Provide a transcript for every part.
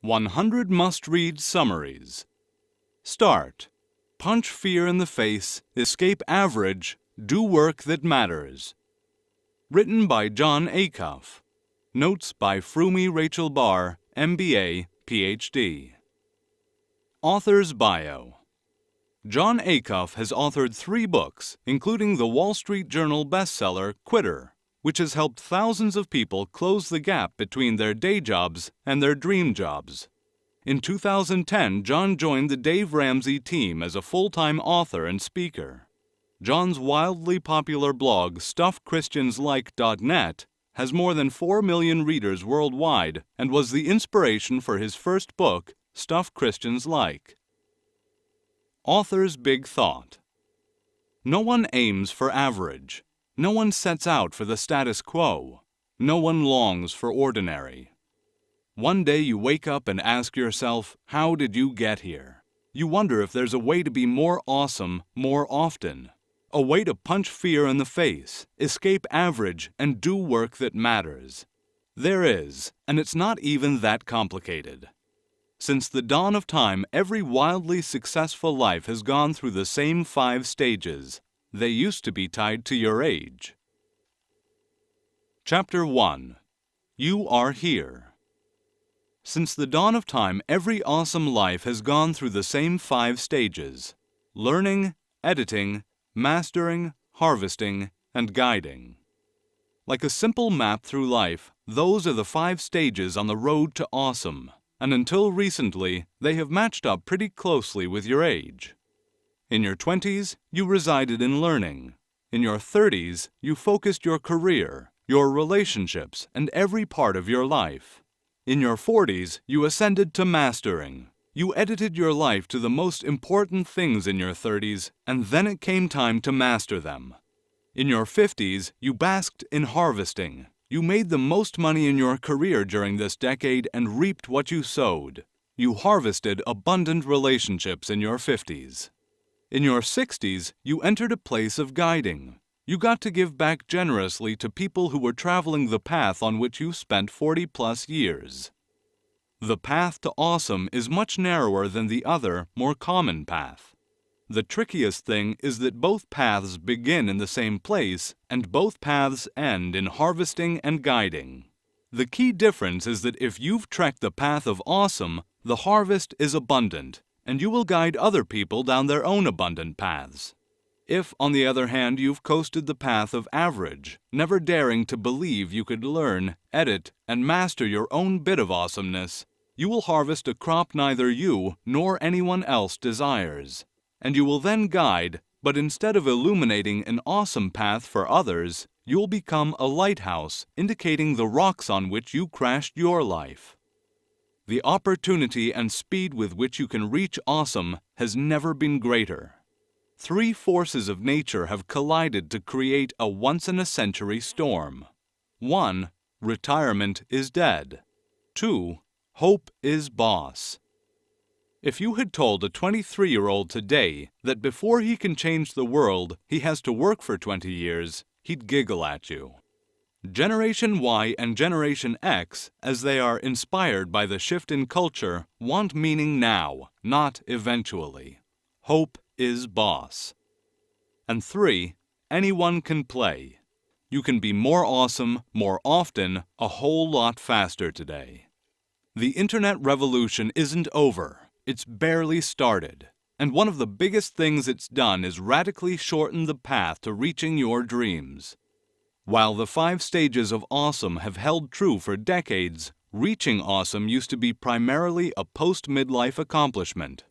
100 must-read summaries. Start. Punch fear in the face, escape average, do work that matters. Written by Jon Acuff. Notes by Frumi Rachel Barr, MBA, PhD. Author's bio. Jon Acuff has authored 3 books, including the Wall Street Journal bestseller Quitter, which has helped thousands of people close the gap between their day jobs and their dream jobs. In 2010, Jon joined the Dave Ramsey team as a full-time author and speaker. Jon's wildly popular blog, StuffChristiansLike.net, has more than 4 million readers worldwide and was the inspiration for his first book, Stuff Christians Like. Author's big thought. No one aims for average. No one sets out for the status quo. No one longs for ordinary. One day you wake up and ask yourself, how did you get here? You wonder if there's a way to be more awesome more often. A way to punch fear in the face, escape average, and do work that matters. There is, and it's not even that complicated. Since the dawn of time, every wildly successful life has gone through the same 5 stages. They used to be tied to your age. Chapter 1. You are here. Since the dawn of time, every awesome life has gone through the same 5 stages: learning, editing, mastering, harvesting, and guiding. Like a simple map through life, those are the 5 stages on the road to awesome, and until recently, they have matched up pretty closely with your age. In your 20s, you resided in learning. In your 30s, you focused your career, your relationships, and every part of your life. In your 40s, you ascended to mastering. You edited your life to the most important things in your 30s, and then it came time to master them. In your 50s, you basked in harvesting. You made the most money in your career during this decade and reaped what you sowed. You harvested abundant relationships in your 50s. In your 60s, you entered a place of guiding. You got to give back generously to people who were traveling the path on which you spent 40-plus years. The path to awesome is much narrower than the other, more common path. The trickiest thing is that both paths begin in the same place, and both paths end in harvesting and guiding. The key difference is that if you've trekked the path of awesome, the harvest is abundant, and you will guide other people down their own abundant paths. If, on the other hand, you've coasted the path of average, never daring to believe you could learn, edit, and master your own bit of awesomeness, you will harvest a crop neither you nor anyone else desires. And you will then guide, but instead of illuminating an awesome path for others, you'll become a lighthouse indicating the rocks on which you crashed your life. The opportunity and speed with which you can reach awesome has never been greater. 3 forces of nature have collided to create a once-in-a-century storm. 1. Retirement is dead. 2. Hope is boss. If you had told a 23-year-old today that before he can change the world, he has to work for 20 years, he'd giggle at you. Generation Y and Generation X, as they are inspired by the shift in culture, want meaning now, not eventually. Hope is boss. And 3, anyone can play. You can be more awesome, more often, a whole lot faster today. The internet revolution isn't over. It's barely started. And one of the biggest things it's done is radically shorten the path to reaching your dreams. While the 5 stages of awesome have held true for decades, reaching awesome used to be primarily a post-midlife accomplishment.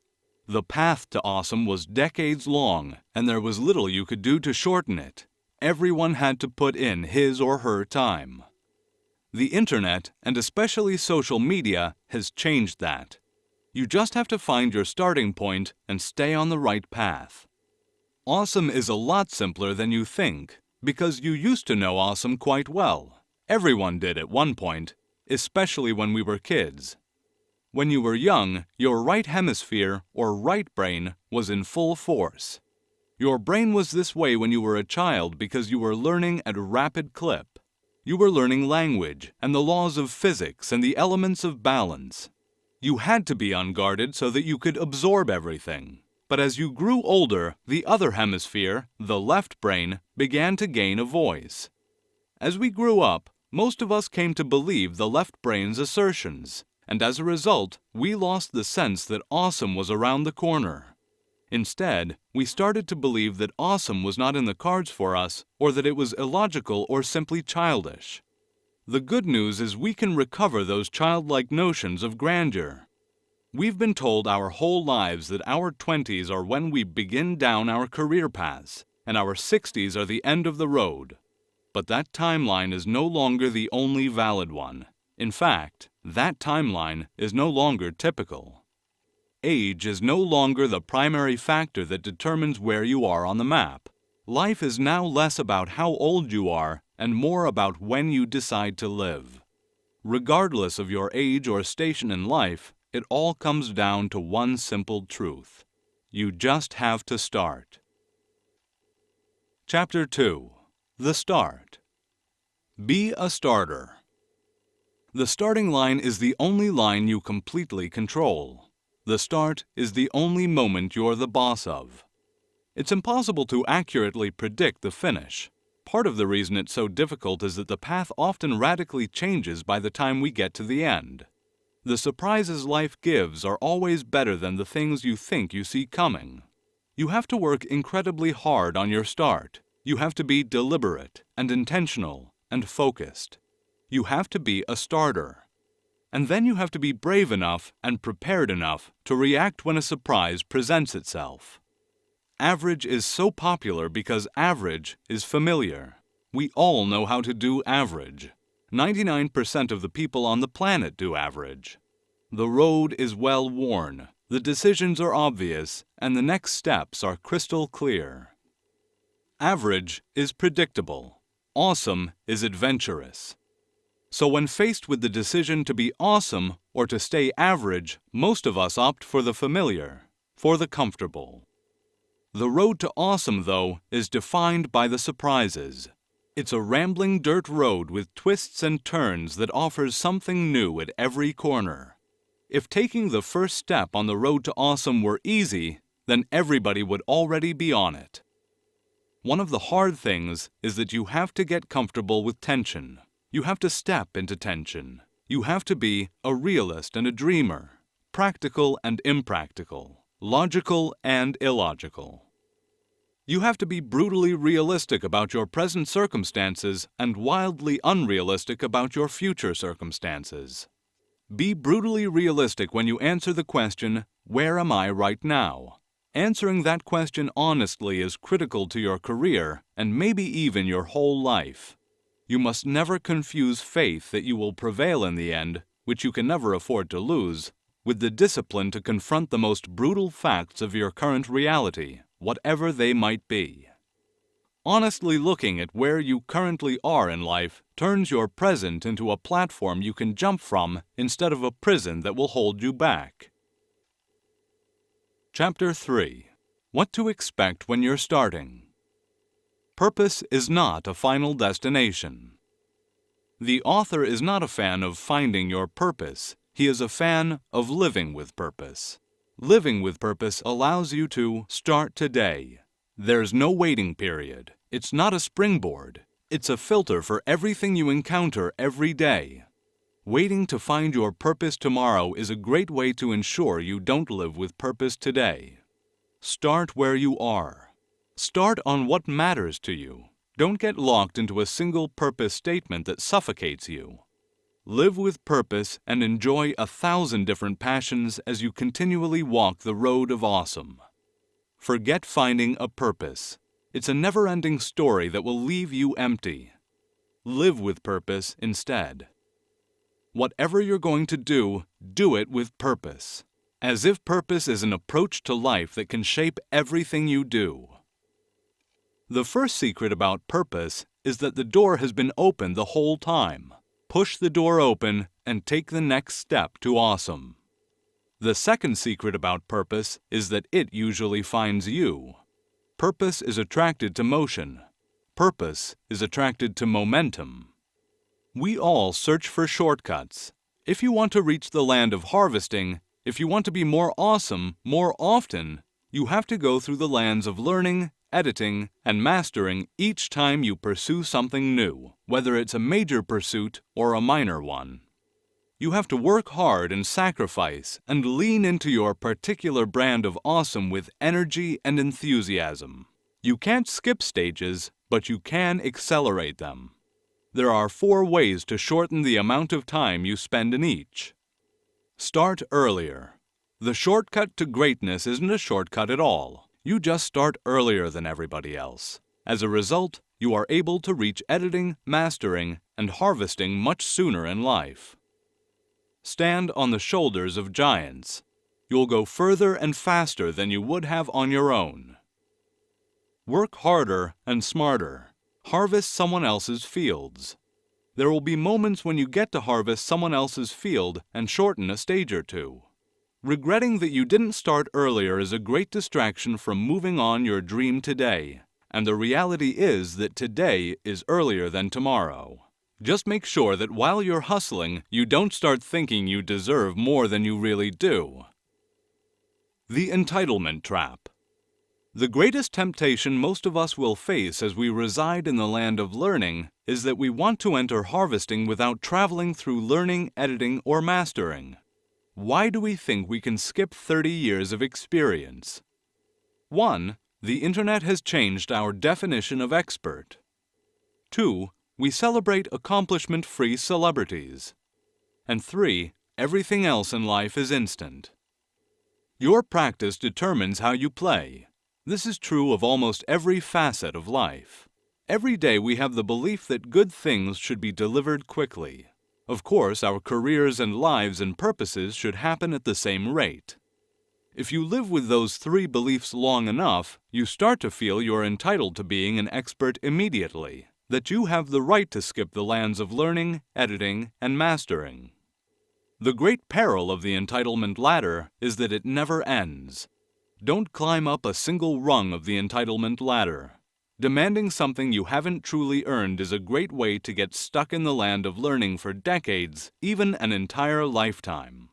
The path to awesome was decades long, and there was little you could do to shorten it. Everyone had to put in his or her time. The internet, and especially social media, has changed that. You just have to find your starting point and stay on the right path. Awesome is a lot simpler than you think, because you used to know awesome quite well. Everyone did at one point, especially when we were kids. When you were young, your right hemisphere, or right brain, was in full force. Your brain was this way when you were a child because you were learning at a rapid clip. You were learning language and the laws of physics and the elements of balance. You had to be unguarded so that you could absorb everything. But as you grew older, the other hemisphere, the left brain, began to gain a voice. As we grew up, most of us came to believe the left brain's assertions, and as a result, we lost the sense that awesome was around the corner. Instead, we started to believe that awesome was not in the cards for us, or that it was illogical or simply childish. The good news is we can recover those childlike notions of grandeur. We've been told our whole lives that our 20s are when we begin down our career paths, and our 60s are the end of the road. But that timeline is no longer the only valid one. In fact, that timeline is no longer typical. Age is no longer the primary factor that determines where you are on the map. Life is now less about how old you are and more about when you decide to live. Regardless of your age or station in life, it all comes down to one simple truth. You just have to start. Chapter 2. The Start. Be a starter. The starting line is the only line you completely control. The start is the only moment you're the boss of. It's impossible to accurately predict the finish. Part of the reason it's so difficult is that the path often radically changes by the time we get to the end. The surprises life gives are always better than the things you think you see coming. You have to work incredibly hard on your start. You have to be deliberate and intentional and focused. You have to be a starter. And then you have to be brave enough and prepared enough to react when a surprise presents itself. Average is so popular because average is familiar. We all know how to do average. 99% of the people on the planet do average. The road is well worn, the decisions are obvious, and the next steps are crystal clear. Average is predictable. Awesome is adventurous. So when faced with the decision to be awesome or to stay average, most of us opt for the familiar, for the comfortable. The road to awesome, though, is defined by the surprises. It's a rambling dirt road with twists and turns that offers something new at every corner. If taking the first step on the road to awesome were easy, then everybody would already be on it. One of the hard things is that you have to get comfortable with tension. You have to step into tension. You have to be a realist and a dreamer, practical and impractical, logical and illogical. You have to be brutally realistic about your present circumstances and wildly unrealistic about your future circumstances. Be brutally realistic when you answer the question, "Where am I right now?" Answering that question honestly is critical to your career and maybe even your whole life. You must never confuse faith that you will prevail in the end, which you can never afford to lose, with the discipline to confront the most brutal facts of your current reality, whatever they might be. Honestly looking at where you currently are in life turns your present into a platform you can jump from instead of a prison that will hold you back. Chapter 3. What to expect when you're starting. Purpose is not a final destination. The author is not a fan of finding your purpose. He is a fan of living with purpose. Living with purpose allows you to start today. There's no waiting period. It's not a springboard. It's a filter for everything you encounter every day. Waiting to find your purpose tomorrow is a great way to ensure you don't live with purpose today. Start where you are. Start on what matters to you. Don't get locked into a single purpose statement that suffocates you. Live with purpose and enjoy 1,000 different passions as you continually walk the road of awesome. Forget finding a purpose. It's a never-ending story that will leave you empty. Live with purpose instead. Whatever you're going to do, do it with purpose. As if purpose is an approach to life that can shape everything you do. The first secret about purpose is that the door has been open the whole time. Push the door open and take the next step to awesome. The second secret about purpose is that it usually finds you. Purpose is attracted to motion. Purpose is attracted to momentum. We all search for shortcuts. If you want to reach the land of harvesting, if you want to be more awesome more often, you have to go through the lands of learning, editing, and mastering each time you pursue something new, whether it's a major pursuit or a minor one. You have to work hard and sacrifice and lean into your particular brand of awesome with energy and enthusiasm. You can't skip stages, but you can accelerate them. There are 4 ways to shorten the amount of time you spend in each. Start earlier. The shortcut to greatness isn't a shortcut at all. You just start earlier than everybody else. As a result, you are able to reach editing, mastering, and harvesting much sooner in life. Stand on the shoulders of giants. You'll go further and faster than you would have on your own. Work harder and smarter. Harvest someone else's fields. There will be moments when you get to harvest someone else's field and shorten a stage or 2. Regretting that you didn't start earlier is a great distraction from moving on your dream today, and the reality is that today is earlier than tomorrow. Just make sure that while you're hustling, you don't start thinking you deserve more than you really do. The Entitlement Trap. The greatest temptation most of us will face as we reside in the land of learning is that we want to enter harvesting without traveling through learning, editing, or mastering. Why do we think we can skip 30 years of experience? 1. The internet has changed our definition of expert. 2. We celebrate accomplishment-free celebrities. And 3. Everything else in life is instant. Your practice determines how you play. This is true of almost every facet of life. Every day we have the belief that good things should be delivered quickly. Of course, our careers and lives and purposes should happen at the same rate. If you live with those 3 beliefs long enough, you start to feel you're entitled to being an expert immediately, that you have the right to skip the lands of learning, editing, and mastering. The great peril of the entitlement ladder is that it never ends. Don't climb up a single rung of the entitlement ladder. Demanding something you haven't truly earned is a great way to get stuck in the land of learning for decades, even an entire lifetime.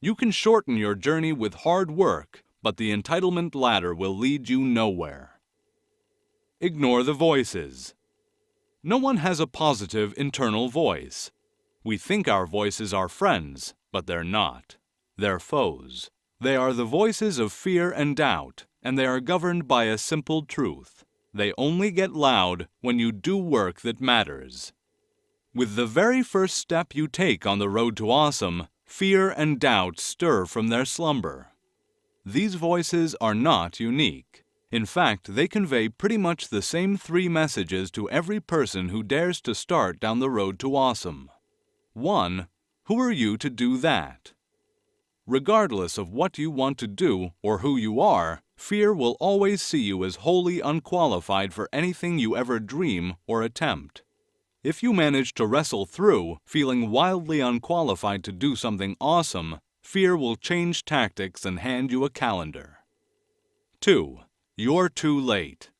You can shorten your journey with hard work, but the entitlement ladder will lead you nowhere. Ignore the voices. No one has a positive internal voice. We think our voices are friends, but they're not. They're foes. They are the voices of fear and doubt, and they are governed by a simple truth. They only get loud when you do work that matters. With the very first step you take on the road to awesome, fear and doubt stir from their slumber. These voices are not unique. In fact, they convey pretty much the same 3 messages to every person who dares to start down the road to awesome. 1. Who are you to do that? Regardless of what you want to do or who you are, fear will always see you as wholly unqualified for anything you ever dream or attempt. If you manage to wrestle through, feeling wildly unqualified to do something awesome, fear will change tactics and hand you a calendar. 2. You're too late.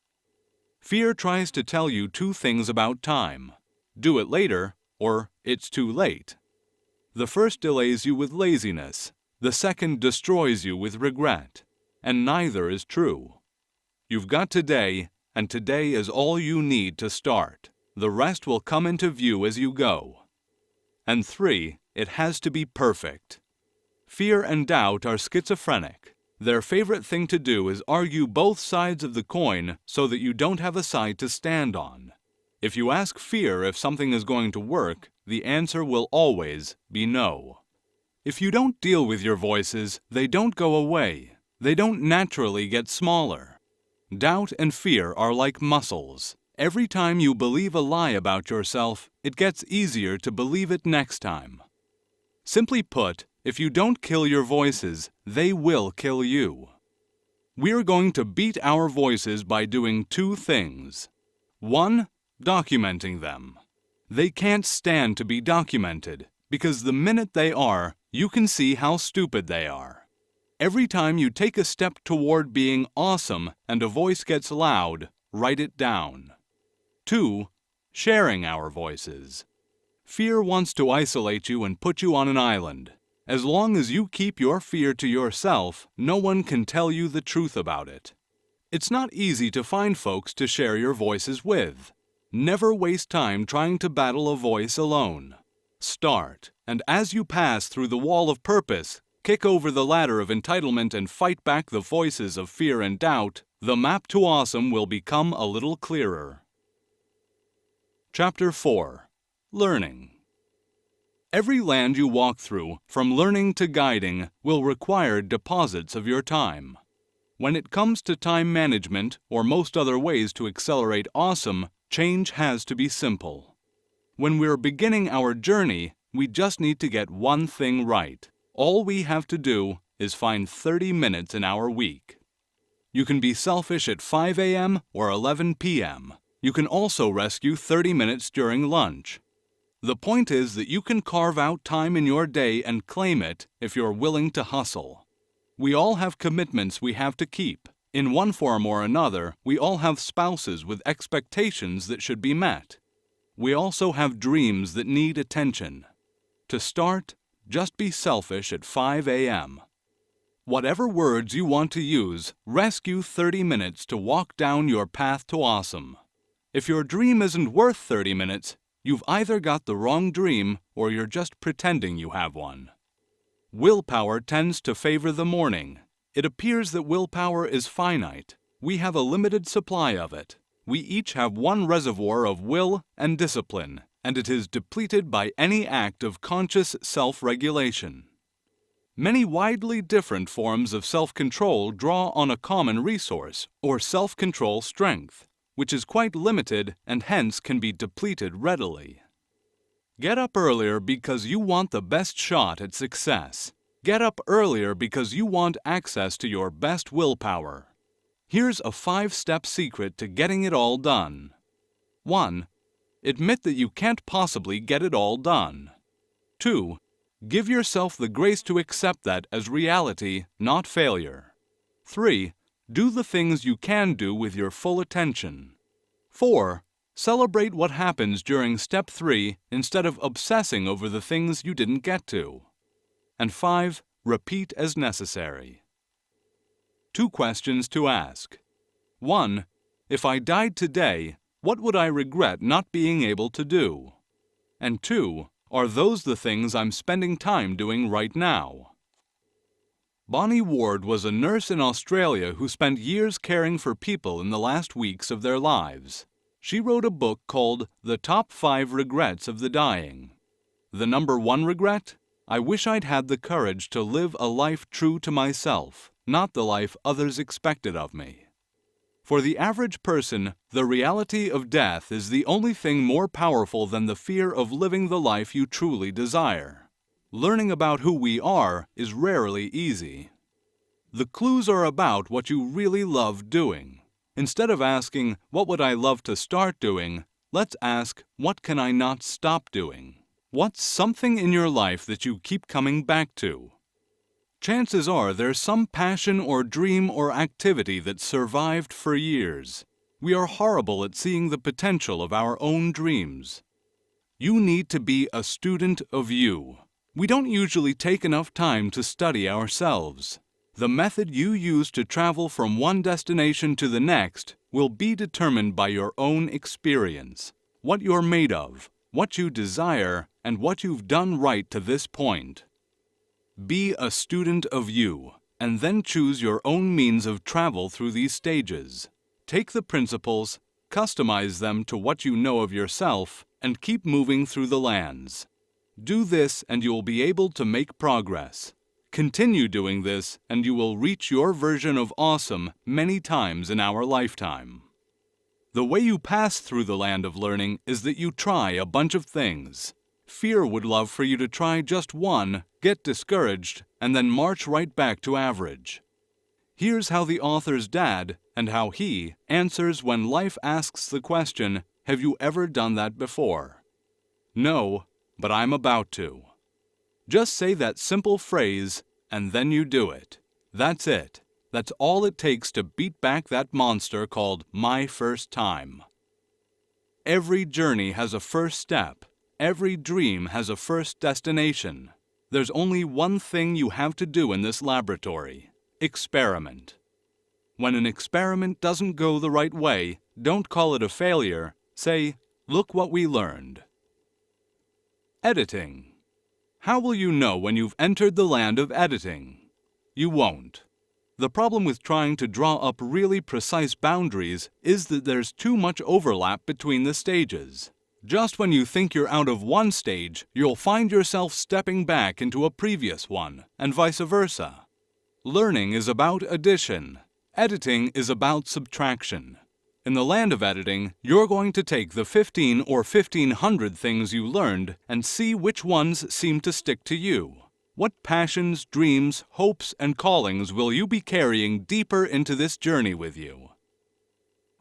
Fear tries to tell you 2 things about time. Do it later, or it's too late. The first delays you with laziness. The second destroys you with regret, and neither is true. You've got today, and today is all you need to start. The rest will come into view as you go. And 3, it has to be perfect. Fear and doubt are schizophrenic. Their favorite thing to do is argue both sides of the coin so that you don't have a side to stand on. If you ask fear if something is going to work, the answer will always be no. If you don't deal with your voices, they don't go away. They don't naturally get smaller. Doubt and fear are like muscles. Every time you believe a lie about yourself, it gets easier to believe it next time. Simply put, if you don't kill your voices, they will kill you. We're going to beat our voices by doing 2 things. 1. Documenting them. They can't stand to be documented, because the minute they are, you can see how stupid they are. Every time you take a step toward being awesome and a voice gets loud, write it down. 2. Sharing our voices. Fear wants to isolate you and put you on an island. As long as you keep your fear to yourself, no one can tell you the truth about it. It's not easy to find folks to share your voices with. Never waste time trying to battle a voice alone. Start, and as you pass through the wall of purpose, kick over the ladder of entitlement and fight back the voices of fear and doubt, the map to awesome will become a little clearer. Chapter 4. Learning. Every land you walk through, from learning to guiding, will require deposits of your time. When it comes to time management or most other ways to accelerate awesome, change has to be simple. When we're beginning our journey, we just need to get one thing right. All we have to do is find 30 minutes in our week. You can be selfish at 5 a.m. or 11 p.m. You can also rescue 30 minutes during lunch. The point is that you can carve out time in your day and claim it if you're willing to hustle. We all have commitments we have to keep. In one form or another, we all have spouses with expectations that should be met. We also have dreams that need attention. To start, just be selfish at 5 a.m. Whatever words you want to use, rescue 30 minutes to walk down your path to awesome. If your dream isn't worth 30 minutes, you've either got the wrong dream or you're just pretending you have one. Willpower tends to favor the morning. It appears that willpower is finite. We have a limited supply of it. We each have one reservoir of will and discipline, and it is depleted by any act of conscious self-regulation. Many widely different forms of self-control draw on a common resource, or self-control strength, which is quite limited and hence can be depleted readily. Get up earlier because you want the best shot at success. Get up earlier because you want access to your best willpower. Here's a 5-step secret to getting it all done. 1. Admit that you can't possibly get it all done. 2. Give yourself the grace to accept that as reality, not failure. 3. Do the things you can do with your full attention. 4. Celebrate what happens during step 3 instead of obsessing over the things you didn't get to. And 5. Repeat as necessary. 2 questions to ask. 1. If I died today, what would I regret not being able to do? And 2. Are those the things I'm spending time doing right now? Bonnie Ward was a nurse in Australia who spent years caring for people in the last weeks of their lives. She wrote a book called The Top 5 Regrets of the Dying. The number 1 regret? I wish I'd had the courage to live a life true to myself, not the life others expected of me. For the average person, the reality of death is the only thing more powerful than the fear of living the life you truly desire. Learning about who we are is rarely easy. The clues are about what you really love doing. Instead of asking, what would I love to start doing, let's ask, what can I not stop doing? What's something in your life that you keep coming back to? Chances are there's some passion or dream or activity that survived for years. We are horrible at seeing the potential of our own dreams. You need to be a student of you. We don't usually take enough time to study ourselves. The method you use to travel from one destination to the next will be determined by your own experience, what you're made of, what you desire, and what you've done right to this point. Be a student of you, and then choose your own means of travel through these stages. Take the principles, customize them to what you know of yourself, and keep moving through the lands. Do this and you will be able to make progress. Continue doing this and you will reach your version of awesome many times in our lifetime. The way you pass through the land of learning is that you try a bunch of things. Fear would love for you to try just one, get discouraged, and then march right back to average. Here's how the author's dad, and how he, answers when life asks the question, have you ever done that before? No, but I'm about to. Just say that simple phrase, and then you do it. That's it. That's all it takes to beat back that monster called my first time. Every journey has a first step, Every dream has a first destination. There's only one thing you have to do in this laboratory: experiment. When an experiment doesn't go the right way, don't call it a failure. Say, "Look what we learned." Editing. How will you know when you've entered the land of editing? You won't. The problem with trying to draw up really precise boundaries is that there's too much overlap between the stages. Just when you think you're out of one stage, you'll find yourself stepping back into a previous one, and vice versa. Learning is about addition. Editing is about subtraction. In the land of editing, you're going to take the 15 or 1,500 things you learned and see which ones seem to stick to you. What passions, dreams, hopes, and callings will you be carrying deeper into this journey with you?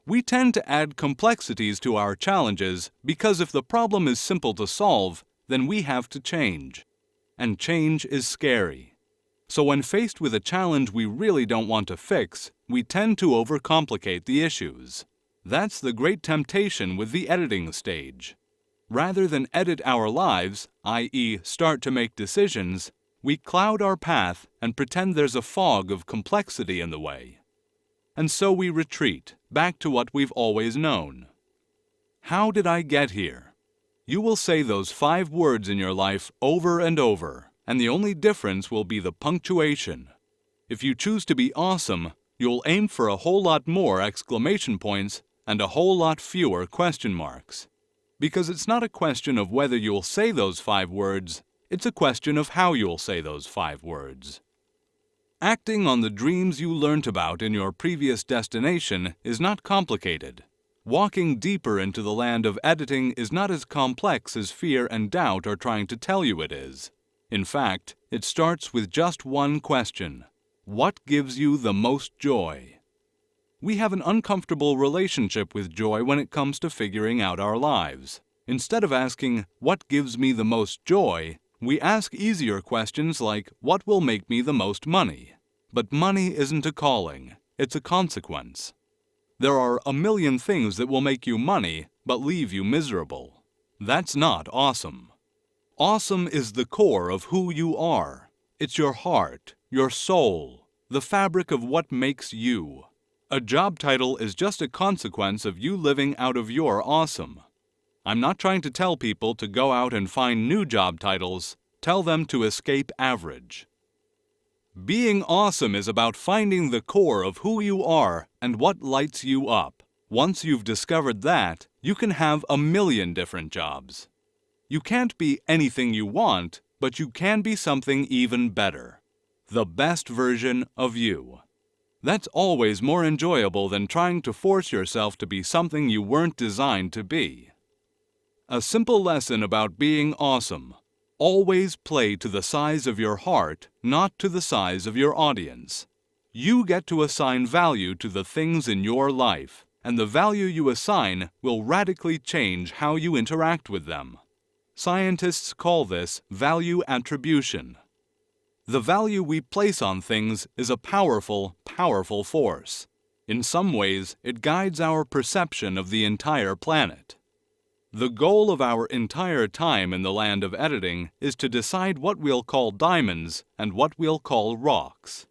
We tend to add complexities to our challenges because if the problem is simple to solve, then we have to change. And change is scary. So when faced with a challenge we really don't want to fix, we tend to overcomplicate the issues. That's the great temptation with the editing stage. Rather than edit our lives, i.e., start to make decisions, we cloud our path and pretend there's a fog of complexity in the way. And so we retreat back to what we've always known. How did I get here? You will say those 5 words in your life over and over, and the only difference will be the punctuation. If you choose to be awesome, you'll aim for a whole lot more exclamation points and a whole lot fewer question marks. Because it's not a question of whether you'll say those 5 words, it's a question of how you'll say those 5 words. Acting on the dreams you learnt about in your previous destination is not complicated. Walking deeper into the land of editing is not as complex as fear and doubt are trying to tell you it is. In fact, it starts with just one question: what gives you the most joy? We have an uncomfortable relationship with joy when it comes to figuring out our lives. Instead of asking, "What gives me the most joy?" we ask easier questions like, "What will make me the most money?" But money isn't a calling, it's a consequence. There are a million things that will make you money, but leave you miserable. That's not awesome. Awesome is the core of who you are. It's your heart, your soul, the fabric of what makes you. A job title is just a consequence of you living out of your awesome. I'm not trying to tell people to go out and find new job titles. Tell them to escape average. Being awesome is about finding the core of who you are and what lights you up. Once you've discovered that, you can have a million different jobs. You can't be anything you want, but you can be something even better. The best version of you. That's always more enjoyable than trying to force yourself to be something you weren't designed to be. A simple lesson about being awesome. Always play to the size of your heart, not to the size of your audience. You get to assign value to the things in your life, and the value you assign will radically change how you interact with them. Scientists call this value attribution. The value we place on things is a powerful, powerful force. In some ways, it guides our perception of the entire planet. The goal of our entire time in the land of editing is to decide what we'll call diamonds and what we'll call rocks.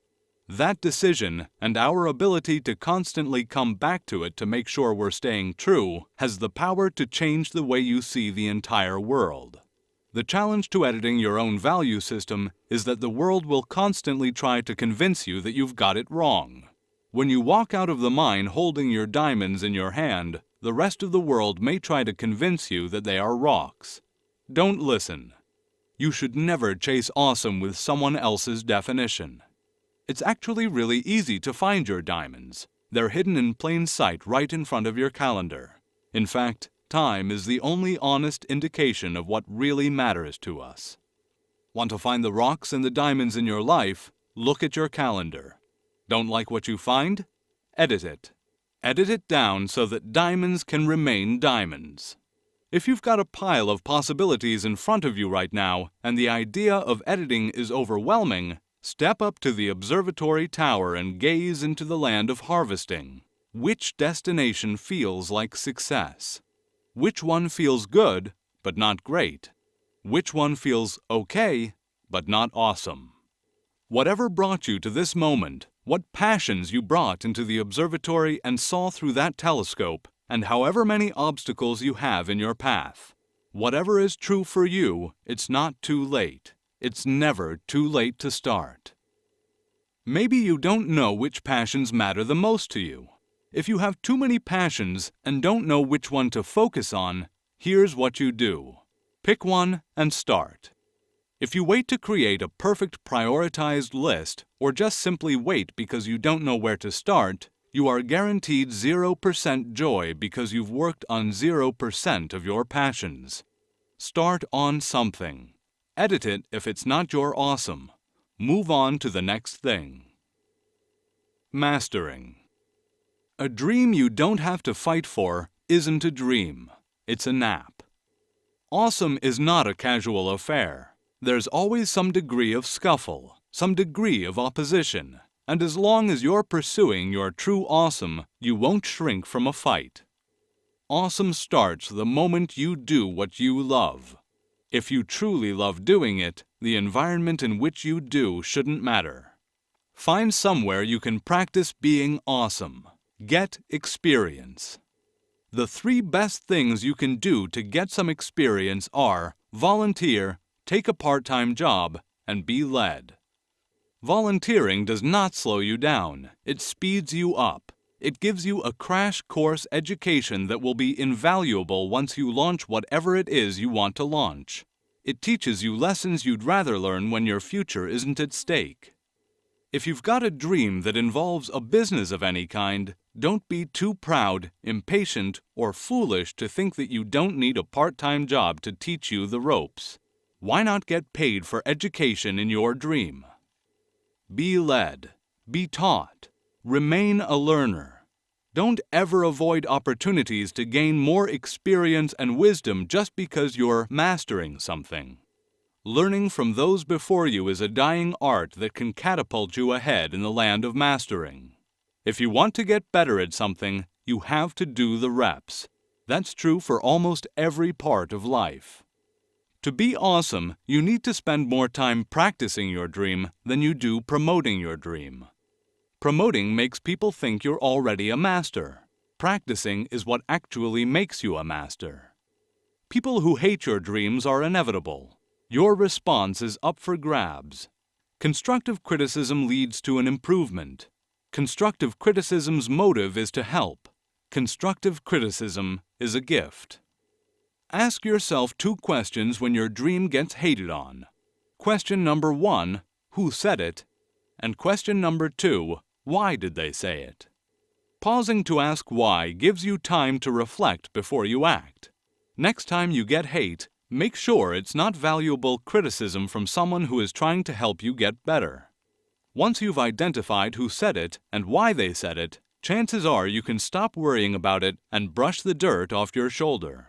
That decision, and our ability to constantly come back to it to make sure we're staying true, has the power to change the way you see the entire world. The challenge to editing your own value system is that the world will constantly try to convince you that you've got it wrong. When you walk out of the mine holding your diamonds in your hand, the rest of the world may try to convince you that they are rocks. Don't listen. You should never chase awesome with someone else's definition. It's actually really easy to find your diamonds. They're hidden in plain sight right in front of your calendar. In fact, time is the only honest indication of what really matters to us. Want to find the rocks and the diamonds in your life? Look at your calendar. Don't like what you find? Edit it. Edit it down so that diamonds can remain diamonds. If you've got a pile of possibilities in front of you right now, and the idea of editing is overwhelming, step up to the observatory tower and gaze into the land of harvesting. Which destination feels like success? Which one feels good, but not great? Which one feels okay, but not awesome? Whatever brought you to this moment, what passions you brought into the observatory and saw through that telescope, and however many obstacles you have in your path, whatever is true for you, it's not too late. It's never too late to start. Maybe you don't know which passions matter the most to you. If you have too many passions and don't know which one to focus on, here's what you do. Pick one and start. If you wait to create a perfect prioritized list, or just simply wait because you don't know where to start, you are guaranteed 0% joy because you've worked on 0% of your passions. Start on something. Edit it if it's not your awesome. Move on to the next thing. Mastering. A dream you don't have to fight for isn't a dream. It's a nap. Awesome is not a casual affair. There's always some degree of scuffle, some degree of opposition, and as long as you're pursuing your true awesome, you won't shrink from a fight. Awesome starts the moment you do what you love. If you truly love doing it, the environment in which you do shouldn't matter. Find somewhere you can practice being awesome. Get experience. The 3 best things you can do to get some experience are volunteer, take a part-time job, and be led. Volunteering does not slow you down. It speeds you up. It gives you a crash course education that will be invaluable once you launch whatever it is you want to launch. It teaches you lessons you'd rather learn when your future isn't at stake. If you've got a dream that involves a business of any kind, don't be too proud, impatient, or foolish to think that you don't need a part-time job to teach you the ropes. Why not get paid for education in your dream? Be led. Be taught. Remain a learner. Don't ever avoid opportunities to gain more experience and wisdom just because you're mastering something. Learning from those before you is a dying art that can catapult you ahead in the land of mastering. If you want to get better at something, you have to do the reps. That's true for almost every part of life. To be awesome, you need to spend more time practicing your dream than you do promoting your dream. Promoting makes people think you're already a master. Practicing is what actually makes you a master. People who hate your dreams are inevitable. Your response is up for grabs. Constructive criticism leads to an improvement. Constructive criticism's motive is to help. Constructive criticism is a gift. Ask yourself 2 questions when your dream gets hated on. Question number 1, who said it? And question number 2, why did they say it? Pausing to ask why gives you time to reflect before you act. Next time you get hate, make sure it's not valuable criticism from someone who is trying to help you get better. Once you've identified who said it and why they said it, chances are you can stop worrying about it and brush the dirt off your shoulder.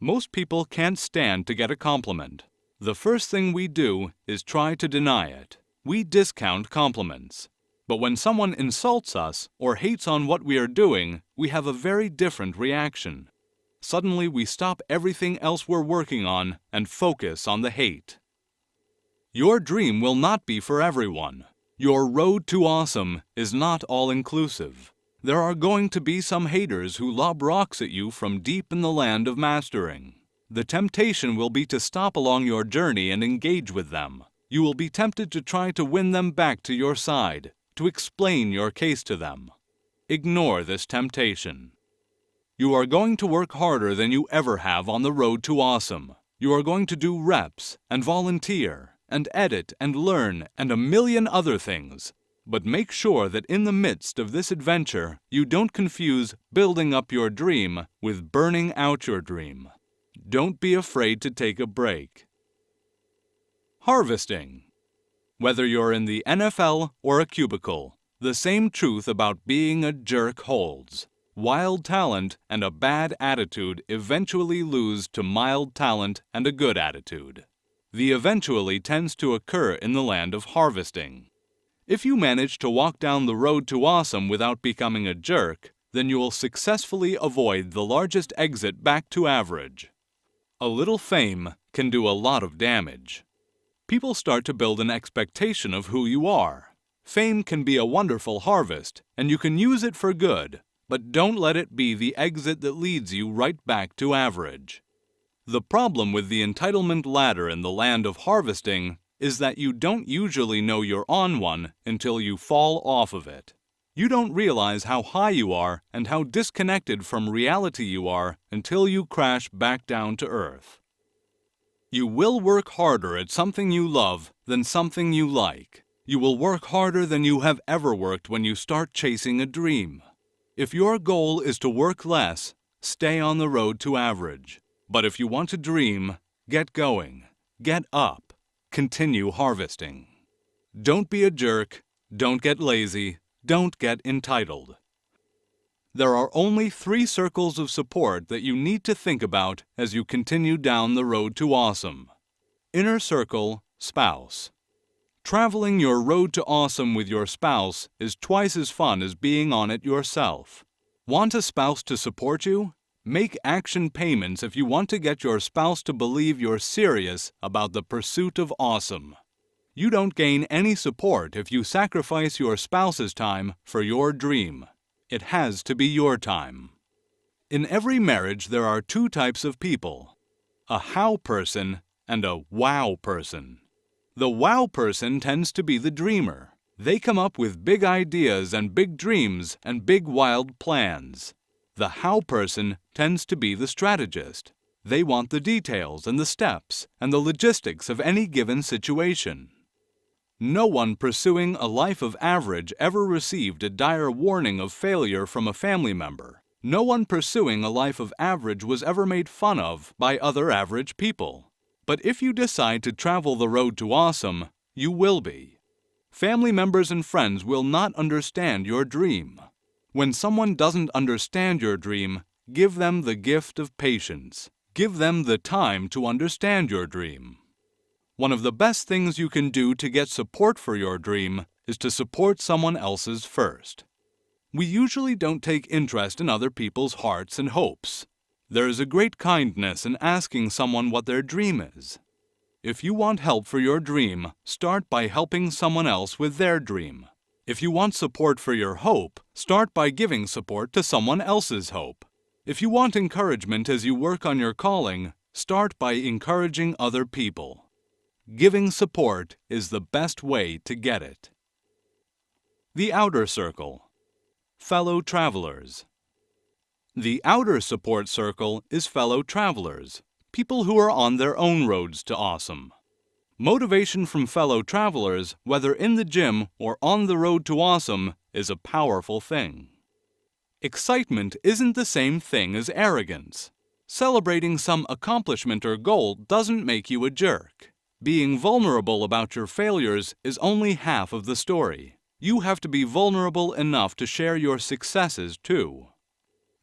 Most people can't stand to get a compliment. The first thing we do is try to deny it. We discount compliments. But when someone insults us or hates on what we are doing, we have a very different reaction. Suddenly we stop everything else we're working on and focus on the hate. Your dream will not be for everyone. Your road to awesome is not all-inclusive. There are going to be some haters who lob rocks at you from deep in the land of mastering. The temptation will be to stop along your journey and engage with them. You will be tempted to try to win them back to your side, to explain your case to them. Ignore this temptation. You are going to work harder than you ever have on the road to awesome. You are going to do reps and volunteer and edit and learn and a million other things. But make sure that in the midst of this adventure, you don't confuse building up your dream with burning out your dream. Don't be afraid to take a break. Harvesting. Whether you're in the NFL or a cubicle, the same truth about being a jerk holds. Wild talent and a bad attitude eventually lose to mild talent and a good attitude. The eventually tends to occur in the land of harvesting. If you manage to walk down the road to awesome without becoming a jerk, then you will successfully avoid the largest exit back to average. A little fame can do a lot of damage. People start to build an expectation of who you are. Fame can be a wonderful harvest, and you can use it for good, but don't let it be the exit that leads you right back to average. The problem with the entitlement ladder in the land of harvesting is that you don't usually know you're on one until you fall off of it. You don't realize how high you are and how disconnected from reality you are until you crash back down to earth. You will work harder at something you love than something you like. You will work harder than you have ever worked when you start chasing a dream. If your goal is to work less, stay on the road to average. But if you want to dream, get going, get up, continue harvesting. Don't be a jerk, don't get lazy, don't get entitled. There are only 3 circles of support that you need to think about as you continue down the road to awesome. Inner circle, spouse. Traveling your road to awesome with your spouse is twice as fun as being on it yourself. Want a spouse to support you? Make action payments if you want to get your spouse to believe you're serious about the pursuit of awesome. You don't gain any support if you sacrifice your spouse's time for your dream. It has to be your time. In every marriage, there are 2 types of people: a how person and a wow person. The wow person tends to be the dreamer. They come up with big ideas and big dreams and big wild plans. The how person tends to be the strategist. They want the details and the steps and the logistics of any given situation. No one pursuing a life of average ever received a dire warning of failure from a family member. No one pursuing a life of average was ever made fun of by other average people. But if you decide to travel the road to awesome, you will be. Family members and friends will not understand your dream. When someone doesn't understand your dream, give them the gift of patience. Give them the time to understand your dream. One of the best things you can do to get support for your dream is to support someone else's first. We usually don't take interest in other people's hearts and hopes. There is a great kindness in asking someone what their dream is. If you want help for your dream, start by helping someone else with their dream. If you want support for your hope, start by giving support to someone else's hope. If you want encouragement as you work on your calling, start by encouraging other people. Giving support is the best way to get it. The outer circle. Fellow travelers. The outer support circle is fellow travelers, people who are on their own roads to awesome. Motivation from fellow travelers, whether in the gym or on the road to awesome, is a powerful thing. Excitement isn't the same thing as arrogance. Celebrating some accomplishment or goal doesn't make you a jerk. Being vulnerable about your failures is only half of the story. You have to be vulnerable enough to share your successes too.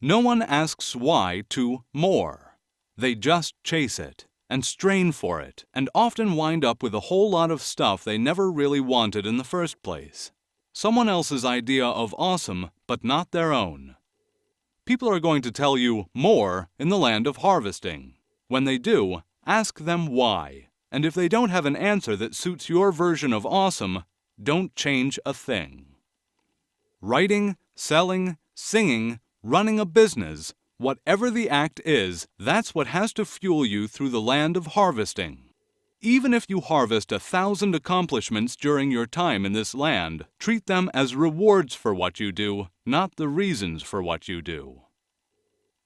No one asks why to more. They just chase it and strain for it and often wind up with a whole lot of stuff they never really wanted in the first place. Someone else's idea of awesome, but not their own. People are going to tell you more in the land of harvesting. When they do, ask them why. And if they don't have an answer that suits your version of awesome, don't change a thing. Writing, selling, singing, running a business, whatever the act is, that's what has to fuel you through the land of harvesting. Even if you harvest 1,000 accomplishments during your time in this land, treat them as rewards for what you do, not the reasons for what you do.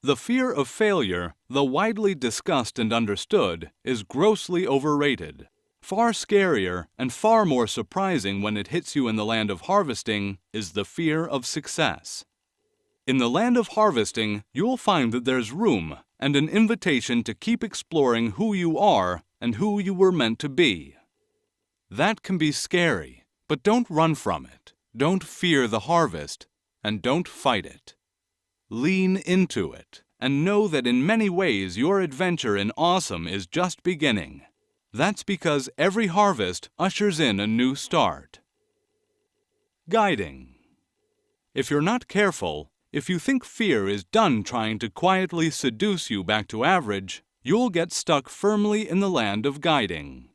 The fear of failure, though widely discussed and understood, is grossly overrated. Far scarier and far more surprising when it hits you in the land of harvesting is the fear of success. In the land of harvesting, you'll find that there's room and an invitation to keep exploring who you are and who you were meant to be. That can be scary, but don't run from it. Don't fear the harvest, and don't fight it. Lean into it, and know that in many ways your adventure in awesome is just beginning. That's because every harvest ushers in a new start. Guiding. If you're not careful, if you think fear is done trying to quietly seduce you back to average, you'll get stuck firmly in the land of guiding.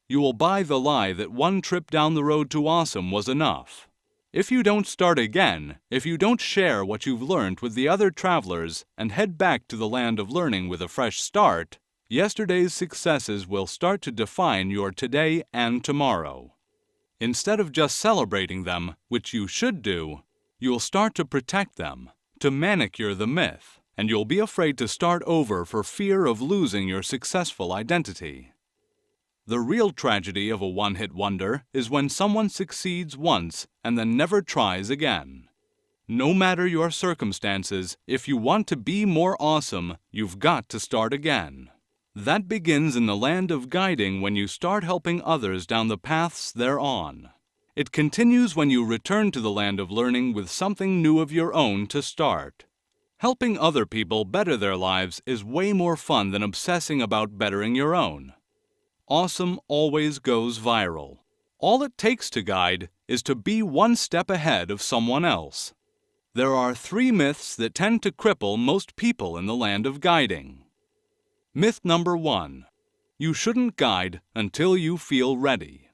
You will buy the lie that one trip down the road to awesome was enough. If you don't start again, if you don't share what you've learned with the other travelers and head back to the land of learning with a fresh start, yesterday's successes will start to define your today and tomorrow. Instead of just celebrating them, which you should do, you'll start to protect them, to manicure the myth, and you'll be afraid to start over for fear of losing your successful identity. The real tragedy of a one-hit wonder is when someone succeeds once and then never tries again. No matter your circumstances, if you want to be more awesome, you've got to start again. That begins in the land of guiding when you start helping others down the paths they're on. It continues when you return to the land of learning with something new of your own to start. Helping other people better their lives is way more fun than obsessing about bettering your own. Awesome always goes viral. All it takes to guide is to be one step ahead of someone else. There are 3 myths that tend to cripple most people in the land of guiding. Myth number 1. You shouldn't guide until you feel ready.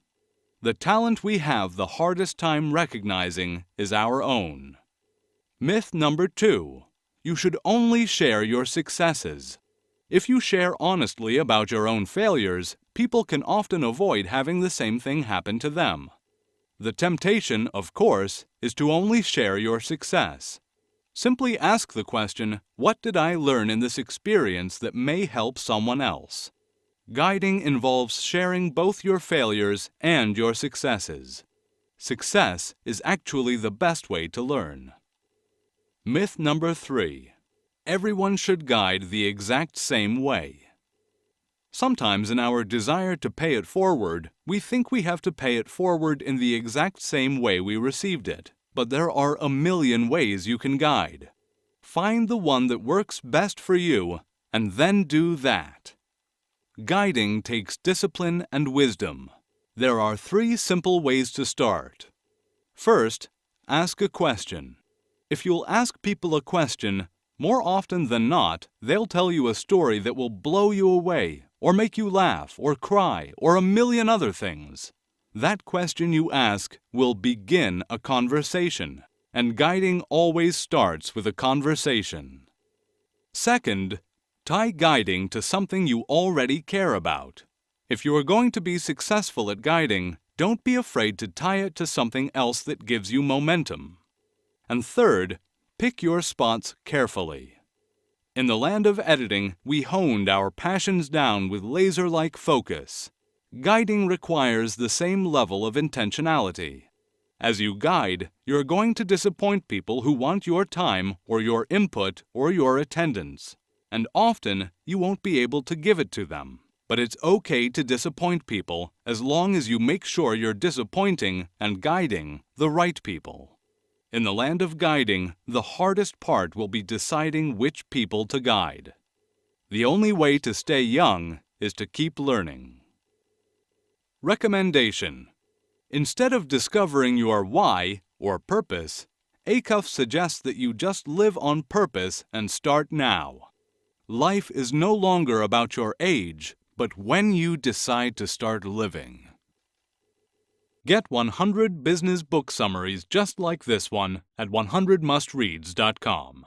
The talent we have the hardest time recognizing is our own. Myth number 2. You should only share your successes. If you share honestly about your own failures, people can often avoid having the same thing happen to them. The temptation, of course, is to only share your success. Simply ask the question, what did I learn in this experience that may help someone else? Guiding involves sharing both your failures and your successes. Success is actually the best way to learn. Myth number 3. Everyone should guide the exact same way. Sometimes in our desire to pay it forward, we think we have to pay it forward in the exact same way we received it. But there are a million ways you can guide. Find the one that works best for you, and then do that. Guiding takes discipline and wisdom. There are 3 simple ways to start. First, ask a question. If you'll ask people a question, more often than not, they'll tell you a story that will blow you away, or make you laugh, or cry, or a million other things. That question you ask will begin a conversation, and guiding always starts with a conversation. Second, tie guiding to something you already care about. If you are going to be successful at guiding, don't be afraid to tie it to something else that gives you momentum. And third, pick your spots carefully. In the land of editing, we honed our passions down with laser-like focus. Guiding requires the same level of intentionality. As you guide, you're going to disappoint people who want your time or your input or your attendance. And often, you won't be able to give it to them. But it's okay to disappoint people as long as you make sure you're disappointing and guiding the right people. In the land of guiding, the hardest part will be deciding which people to guide. The only way to stay young is to keep learning. Recommendation. Instead of discovering your why or purpose, Acuff suggests that you just live on purpose and start now. Life is no longer about your age, but when you decide to start living. Get 100 business book summaries just like this one at 100mustreads.com.